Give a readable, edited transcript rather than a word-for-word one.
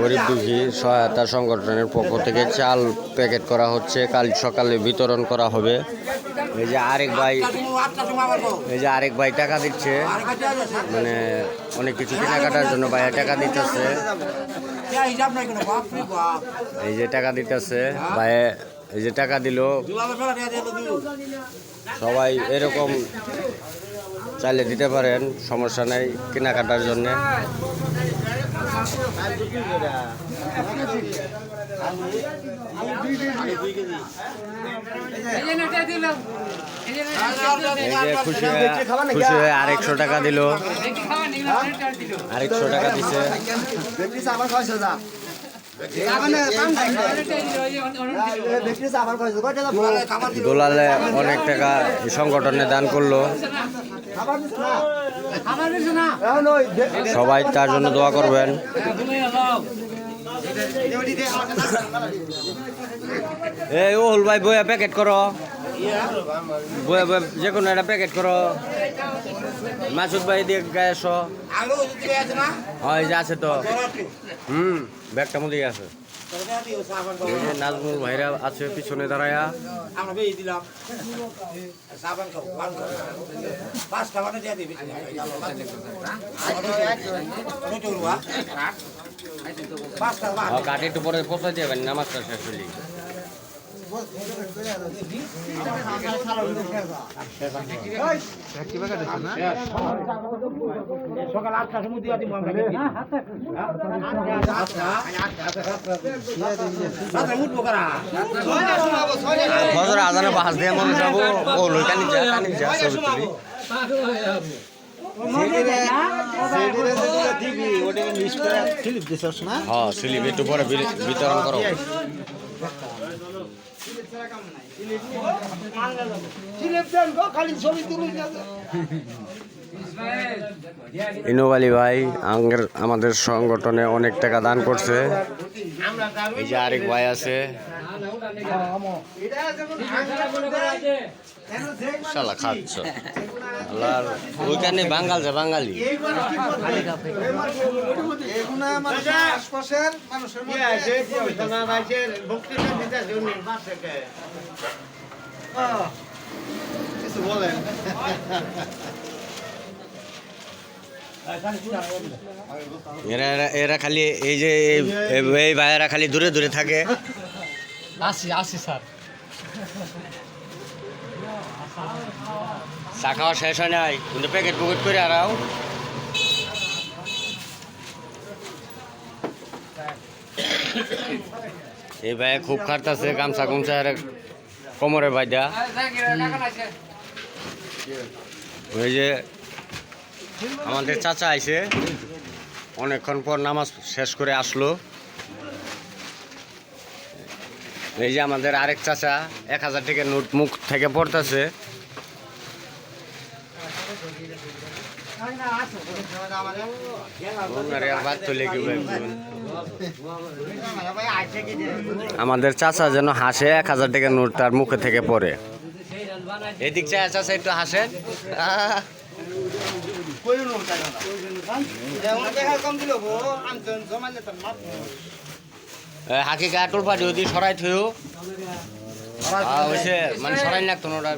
গরিব দুঃখী সহায়তা সংগঠনের পক্ষ থেকে চাল প্যাকেট করা হচ্ছে, কাল সকালে বিতরণ করা হবে। এই যে আরেক ভাই টাকা দিচ্ছে, মানে অনেক কিছু কেনাকাটার জন্য ভাইয়া টাকা দিতেছে। এই যে টাকা দিতেছে ভাইয়া, এই যে টাকা দিল। সবাই এরকম চাইলে দিতে পারেন, সমস্যা নেই কেনাকাটার জন্য। খুশি হয়ে আরেকশো টাকা দিল, আরেকশো টাকা দিছে। দোলালে অনেক টাকা সংগঠনে দান করলো, সবাই তার জন্য দোয়া করবেন। এই ও হল ভাই বইয়া প্যাকেট করো, বইয়া যে কোনো একটা প্যাকেট করো। মাসুদ ভাই দিয়ে গায়ে এসো। হয় যে আছে তো, ব্যাগটা মধ্যে আছে। নাজমুল ভাইরা আছে পিছনে দাঁড়ায়া। কাঠি একটু পরে কোথায় যাবেন নামাজটা শেষ হলি। সকাল 8টার সময় দিয়ে দিব আমরা। ফজর আজানে বাস দিয়ে মনে যাবো ও লইকানি যা কানি যা ছবি তুলি। হ্যাঁ স্লিপ একটু পরে বিতরণ করো। ইনোবালি ভাই আমাদের সংগঠনে অনেক টাকা দান করছে। এই যে আরেক ভাই আছে, শালা খাচ্ছ ওইখানে বাঙাল যে বাঙালি। এরা খালি এই যে এই ভাইয়েরা খালি দূরে দূরে থাকে। আসি স্যার, চা খাওয়া শেষ হয় নাই কিন্তু প্যাকেট পুকেট করে আরাও। এই ভাই খুব খাটতেছে, গামছা গুমছা কোমরে বাইদা। ওই যে আমাদের চাচা আইছে, অনেকক্ষণ পর নামাজ শেষ করে আসলো। এই যে আমাদের আরেক চাচা 1000 টাকা নোট মুখ থেকে পড়তেছে। আমাদের চাচা যেন হাসে, 1000 টাকা নোট তার মুখে থেকে পড়ে। এদিক চাই চাচা একটু হাসেন। হাকিকা আটল পাটি ওদি সরাই থইও হয়েছে, মানে সরাই লাগতো না ওটা।